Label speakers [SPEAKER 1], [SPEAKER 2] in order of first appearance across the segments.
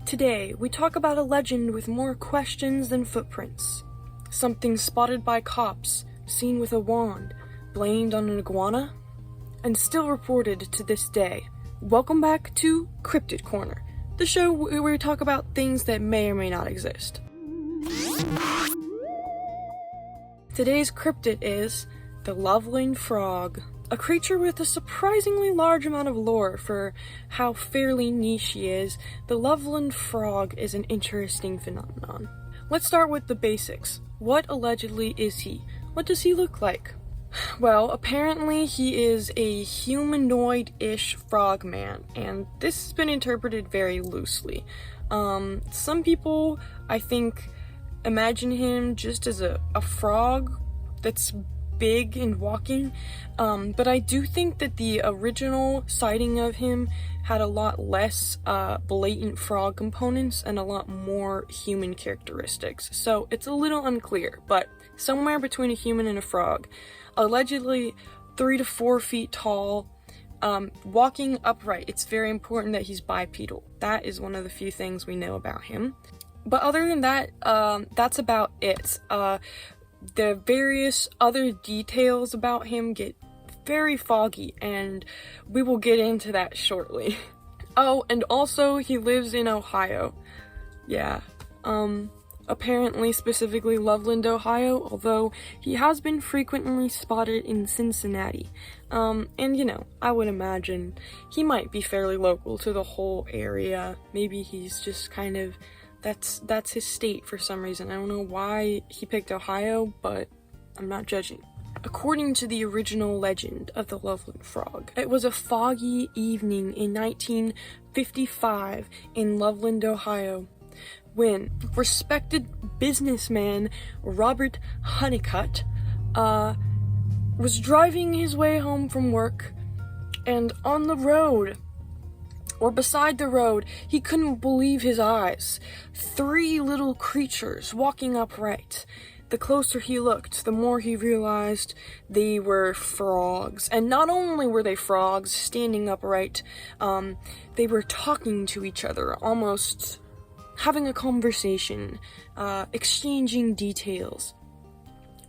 [SPEAKER 1] Today, we talk about a legend with more questions than footprints. Something spotted by cops, seen with a wand, blamed on an iguana, and still reported to this day. Welcome back to CRYPTID CORNER, the show where we talk about things that may or may not exist. Today's cryptid is the loveland frog. A creature with a surprisingly large amount of lore for how fairly niche he is, the loveland frog is an interesting phenomenon. Let's start with the basics. What allegedly is he? What does he look like? Well, apparently he is a humanoid-ish frogman, and this has been interpreted very loosely. Some people, I think, imagine him just as a frog that's big and walking, but I do think that the original sighting of him had a lot less blatant frog components and a lot more human characteristics, so it's a little unclear, but somewhere between a human and a frog. Allegedly 3 to 4 feet tall, walking upright. It's very important that he's bipedal. That is one of the few things we know about him. But other than that, that's about it. The various other details about him get very foggy, and we will get into that shortly. Oh, and also he lives in Ohio. Yeah, apparently specifically Loveland, Ohio, although he has been frequently spotted in Cincinnati. And you know, I would imagine he might be fairly local to the whole area. Maybe he's just kind of that's his state for some reason. I don't know why he picked Ohio, but I'm not judging. According to the original legend of the Loveland Frog, it was a foggy evening in 1955 in Loveland, Ohio, when respected businessman Robert Honeycutt was driving his way home from work, and on the road, or beside the road, he couldn't believe his eyes. 3 little creatures walking upright. The closer he looked, the more he realized they were frogs. And not only were they frogs standing upright, they were talking to each other, almost having a conversation, exchanging details.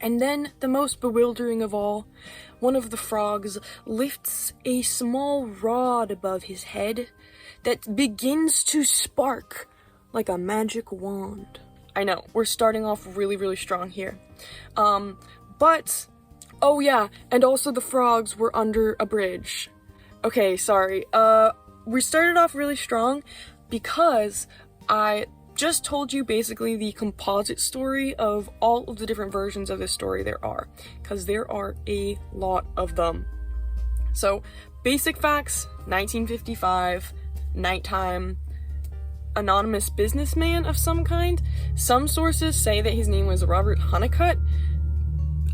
[SPEAKER 1] And then, the most bewildering of all, one of the frogs lifts a small rod above his head that begins to spark like a magic wand. I know, we're starting off really, really strong here. But, oh yeah, and also the frogs were under a bridge. Okay, sorry. We started off really strong because I just told you basically the composite story of all of the different versions of this story there are, because there are a lot of them. So, basic facts, 1955, nighttime, anonymous businessman of some kind. Some sources say that his name was Robert Honeycutt.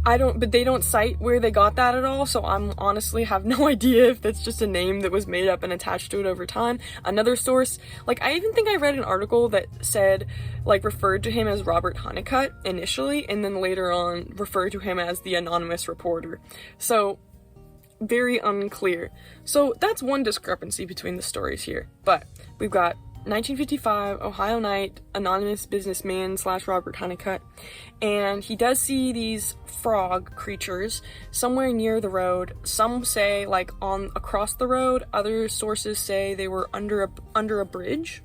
[SPEAKER 1] But they don't cite where they got that at all, so I'm honestly have no idea if that's just a name that was made up and attached to it over time. Another source, I even think I read an article that said, referred to him as Robert Honeycutt initially, and then later on referred to him as the anonymous reporter. So, very unclear. So, that's one discrepancy between the stories here. But, we've got 1955, Ohio night, anonymous businessman / Robert Honeycutt, and he does see these frog creatures somewhere near the road. Some say across the road. Other sources say they were under a bridge.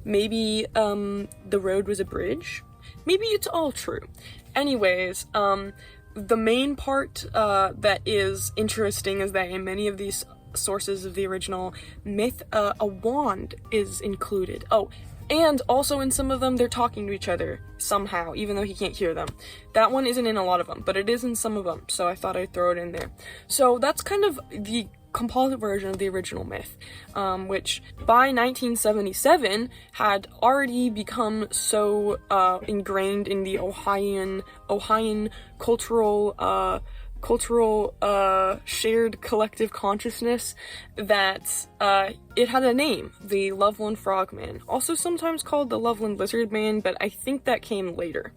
[SPEAKER 1] Maybe the road was a bridge. Maybe it's all true. Anyways, the main part that is interesting is that in many of these sources of the original myth, a wand is included. Oh, and also in some of them, they're talking to each other somehow, even though he can't hear them. That one isn't in a lot of them, but it is in some of them, so I thought I'd throw it in there. So that's kind of the composite version of the original myth, which by 1977 had already become so ingrained in the Ohioan cultural shared collective consciousness that it had a name, the Loveland Frogman, also sometimes called the Loveland Lizard Man, but I think that came later.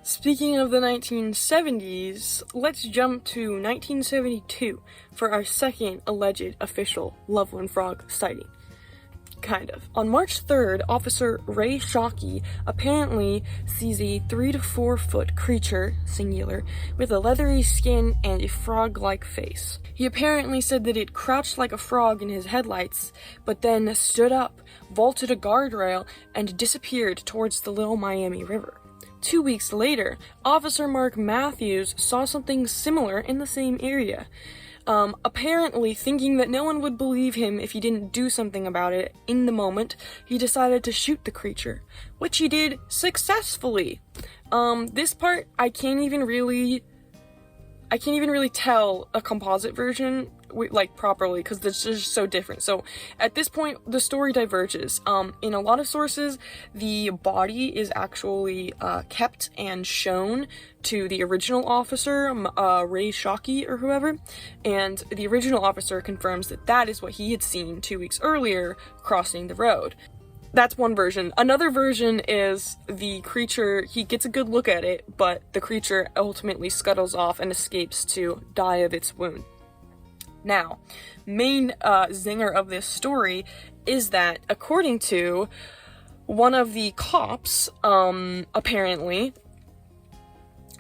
[SPEAKER 1] Speaking of the 1970s, let's jump to 1972 for our second alleged official Loveland Frog sighting. kind of. On March 3rd, Officer Ray Shockey apparently sees a 3 to 4 foot creature, singular, with a leathery skin and a frog-like face. He apparently said that it crouched like a frog in his headlights, but then stood up, vaulted a guardrail, and disappeared towards the Little Miami River. 2 weeks later, Officer Mark Matthews saw something similar in the same area. Apparently thinking that no one would believe him if he didn't do something about it in the moment, he decided to shoot the creature, which he did successfully. This part, I can't even really tell a composite version like properly because it's just so different. So at this point the story diverges. In a lot of sources the body is actually kept and shown to the original officer, Ray Shockey or whoever, and the original officer confirms that that is what he had seen 2 weeks earlier crossing the road. That's one version. Another version is the creature, he gets a good look at it, but the creature ultimately scuttles off and escapes to die of its wound. Now, main zinger of this story is that, according to one of the cops, apparently,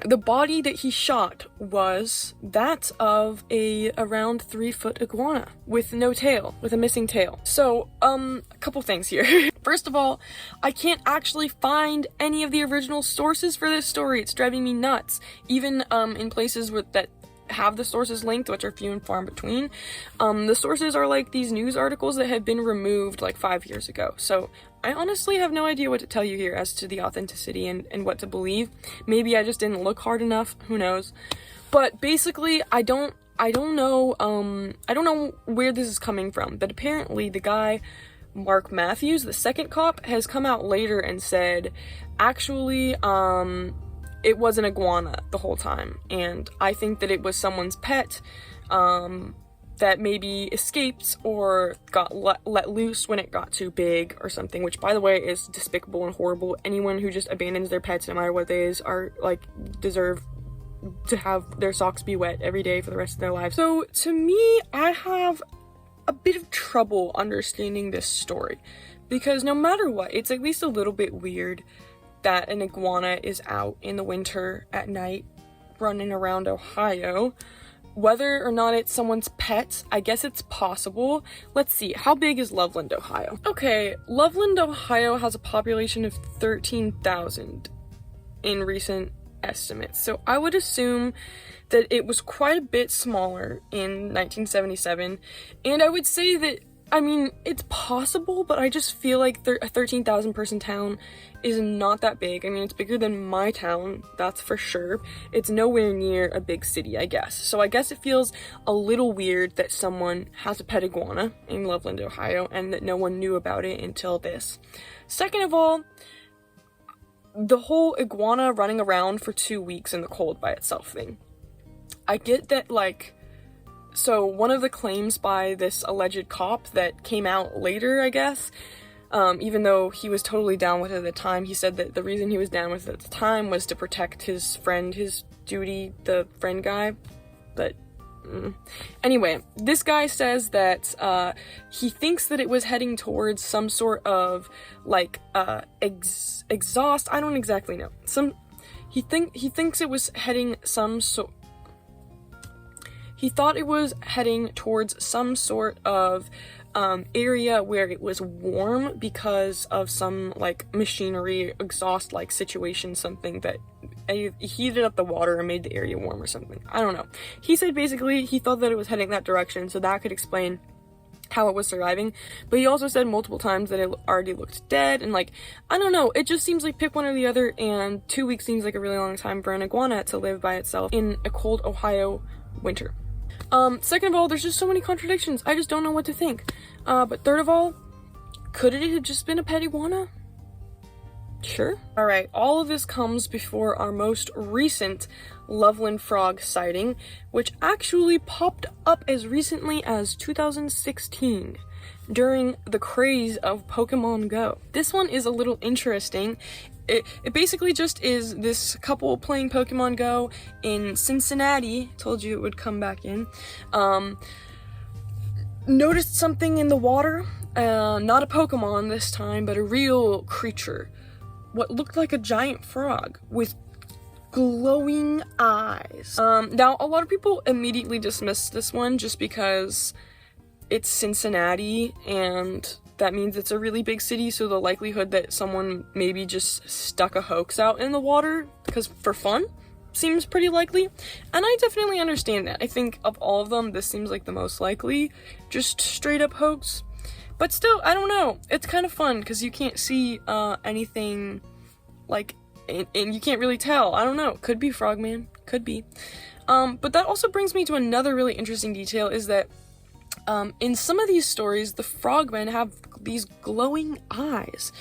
[SPEAKER 1] the body that he shot was that of a around 3 foot iguana with no tail, with a missing tail. So, a couple things here. First of all, I can't actually find any of the original sources for this story. It's driving me nuts. Even in places that have the sources linked, which are few and far in between, the sources are like these news articles that have been removed like 5 years ago. So I honestly have no idea what to tell you here as to the authenticity and what to believe. Maybe I just didn't look hard enough, who knows. But basically, I don't know where this is coming from, but apparently the guy Mark Matthews, the second cop, has come out later and said, actually, it was an iguana the whole time, and I think that it was someone's pet, that maybe escaped or got let loose when it got too big or something, which, by the way, is despicable and horrible. Anyone who just abandons their pets, no matter what they is, are, like, deserve to have their socks be wet every day for the rest of their lives. So, to me, I have a bit of trouble understanding this story, because no matter what, it's at least a little bit weird that an iguana is out in the winter at night running around Ohio. Whether or not it's someone's pet, I guess it's possible. Let's see, how big is Loveland, Ohio? Okay, Loveland, Ohio has a population of 13,000 in recent estimates, so I would assume that it was quite a bit smaller in 1977, and I would say that, I mean, it's possible, but I just feel like a 13,000 person town is not that big. I mean, it's bigger than my town, that's for sure. It's nowhere near a big city, I guess. So I guess it feels a little weird that someone has a pet iguana in Loveland, Ohio, and that no one knew about it until this. Second of all, the whole iguana running around for 2 weeks in the cold by itself thing. I get that, like, so one of the claims by this alleged cop that came out later, I guess, even though he was totally down with it at the time, he said that the reason he was down with it at the time was to protect his friend, his duty, the friend guy, but anyway, this guy says that he thinks that it was heading towards some sort of, like, exhaust, I don't exactly know, he thinks it was heading he thought it was heading towards some sort of area where it was warm because of some, like, machinery exhaust-like situation, something that heated up the water and made the area warm or something. I don't know. He said basically he thought that it was heading that direction, so that could explain how it was surviving, but he also said multiple times that it already looked dead, and, like, I don't know, it just seems like pick one or the other, and 2 weeks seems like a really long time for an iguana to live by itself in a cold Ohio winter. Second of all, there's just so many contradictions, I just don't know what to think. But third of all, could it have just been a pet iguana? Sure. Alright, all of this comes before our most recent Loveland frog sighting, which actually popped up as recently as 2016, during the craze of Pokemon Go. This one is a little interesting. It basically just is this couple playing Pokemon Go in Cincinnati, told you it would come back in, noticed something in the water, Not a Pokemon this time, but a real creature. What looked like a giant frog with glowing eyes. Now, a lot of people immediately dismissed this one just because it's Cincinnati, and that means it's a really big city, so the likelihood that someone maybe just stuck a hoax out in the water because for fun seems pretty likely, and I definitely understand that. I think of all of them, this seems like the most likely, just straight up hoax. But still, I don't know, it's kind of fun because you can't see anything, like, and you can't really tell. I don't know, could be Frogman, could be. But that also brings me to another really interesting detail, is that in some of these stories, the frogmen have these glowing eyes.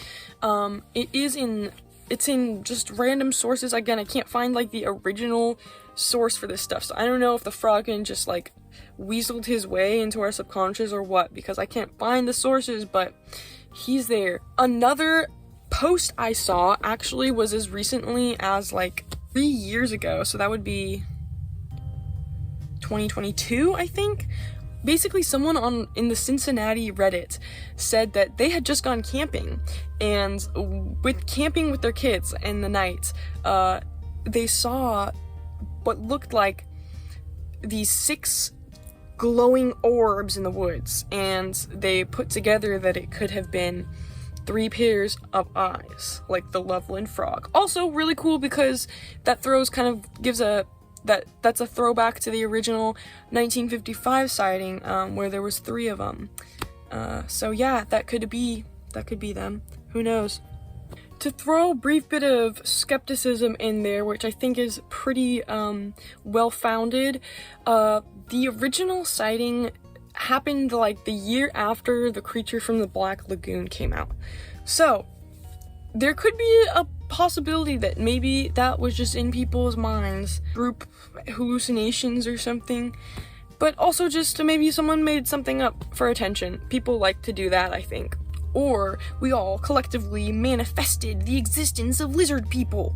[SPEAKER 1] It's in just random sources. Again, I can't find like the original source for this stuff, so I don't know if the frogman just like weaseled his way into our subconscious or what, because I can't find the sources, but he's there. Another post I saw actually was as recently as like 3 years ago, so that would be 2022, I think. Basically, someone in the Cincinnati Reddit said that they had just gone camping, and camping with their kids in the night, they saw what looked like these 6 glowing orbs in the woods, and they put together that it could have been 3 pairs of eyes, like the Loveland frog. Also, really cool because that gives that's a throwback to the original 1955 sighting, where there was 3 of them. So yeah, that could be them. Who knows? To throw a brief bit of skepticism in there, which I think is pretty well-founded, the original sighting happened like the year after The Creature from the Black Lagoon came out. So there could be a possibility that maybe that was just in people's minds, group hallucinations or something, but also just maybe someone made something up for attention. People like to do that, I think. Or we all collectively manifested the existence of lizard people.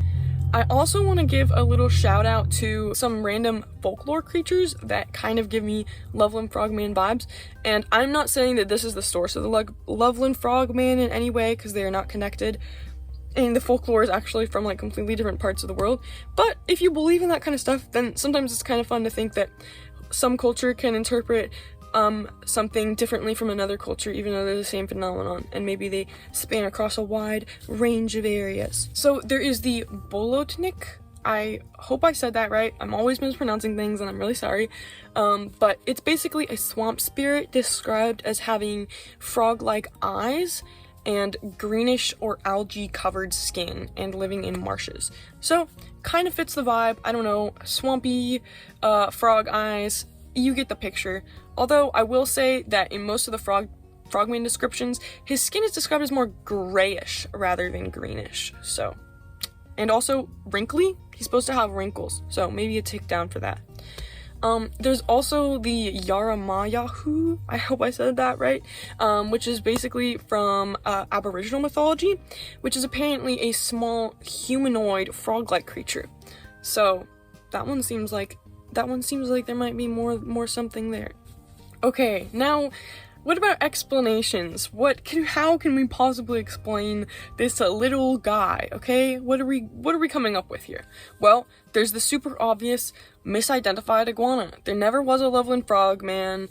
[SPEAKER 1] I also want to give a little shout out to some random folklore creatures that kind of give me Loveland Frogman vibes, and I'm not saying that this is the source of the Loveland Frogman in any way, because they are not connected, and the folklore is actually from like completely different parts of the world. But if you believe in that kind of stuff, then sometimes it's kind of fun to think that some culture can interpret something differently from another culture, even though they're the same phenomenon, and maybe they span across a wide range of areas. So there is the Bolotnik. I hope I said that right. I'm always mispronouncing things, and I'm really sorry. But it's basically a swamp spirit described as having frog-like eyes and greenish or algae covered skin and living in marshes. So kind of fits the vibe. I don't know, swampy frog eyes, you get the picture. Although I will say that in most of the frogman descriptions, his skin is described as more grayish rather than greenish. So, and also wrinkly. He's supposed to have wrinkles, so maybe a tick down for that. There's also the Yaramayahu, I hope I said that right, which is basically from Aboriginal mythology, which is apparently a small humanoid frog-like creature. So that one seems like there might be more something there. Okay, now what about explanations? How can we possibly explain this little guy, okay? What are we coming up with here? Well, there's the super obvious misidentified iguana. There never was a Loveland Frogman.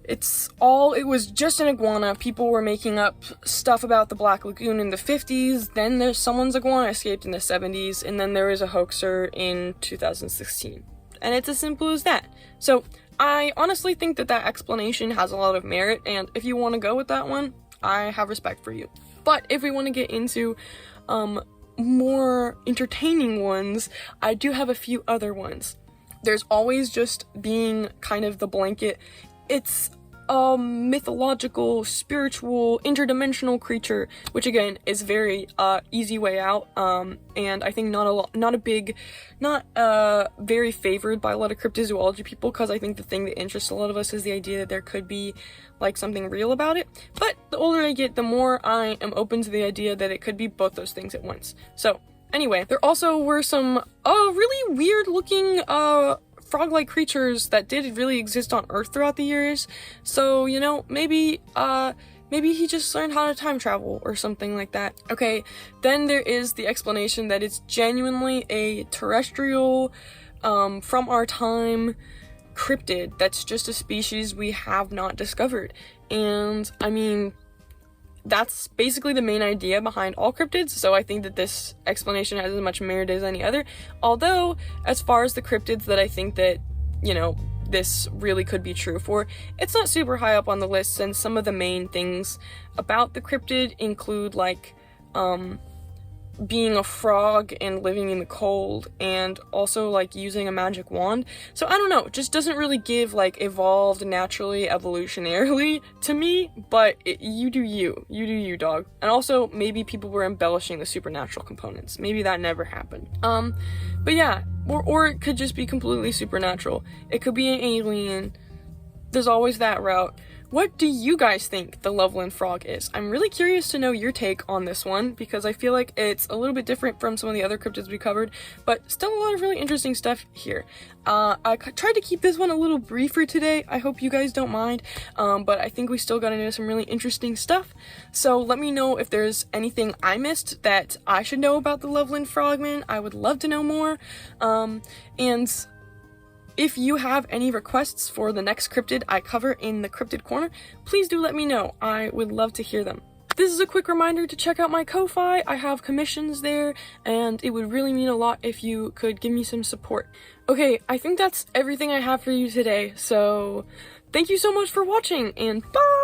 [SPEAKER 1] It was just an iguana. People were making up stuff about the Black Lagoon in the 50s, then there's someone's iguana escaped in the 70s, and then there was a hoaxer in 2016. And it's as simple as that. So I honestly think that explanation has a lot of merit, and if you want to go with that one, I have respect for you. But if we want to get into more entertaining ones, I do have a few other ones. There's always just being kind of the blanket. It's a mythological, spiritual, interdimensional creature, which again is very easy way out, and I think not very favored by a lot of cryptozoology people, because I think the thing that interests a lot of us is the idea that there could be like something real about it. But the older I get, the more I am open to the idea that it could be both those things at once. So anyway, there also were some really weird looking frog-like creatures that did really exist on Earth throughout the years. So, you know, maybe maybe he just learned how to time travel or something like that. Okay, then there is the explanation that it's genuinely a terrestrial, from our time cryptid that's just a species we have not discovered. And I mean, that's basically the main idea behind all cryptids, so I think that this explanation has as much merit as any other. Although, as far as the cryptids that I think that, you know, this really could be true for, it's not super high up on the list, since some of the main things about the cryptid include, like, being a frog and living in the cold, and also like using a magic wand. So I don't know, it just doesn't really give like evolved naturally, evolutionarily to me, but you do you, dog. And also maybe people were embellishing the supernatural components. Maybe that never happened. But yeah, or it could just be completely supernatural. It could be an alien. There's always that route. What do you guys think the Loveland frog is? I'm really curious to know your take on this one, because I feel like it's a little bit different from some of the other cryptids we covered, but still a lot of really interesting stuff here. I tried to keep this one a little briefer today. I hope you guys don't mind, but I think we still got into some really interesting stuff. So let me know if there's anything I missed that I should know about the Loveland frogman. I would love to know more. And if you have any requests for the next cryptid I cover in the Cryptid Corner, please do let me know. I would love to hear them. This is a quick reminder to check out my Ko-Fi. I have commissions there, and it would really mean a lot if you could give me some support. Okay, I think that's everything I have for you today, so thank you so much for watching, and bye!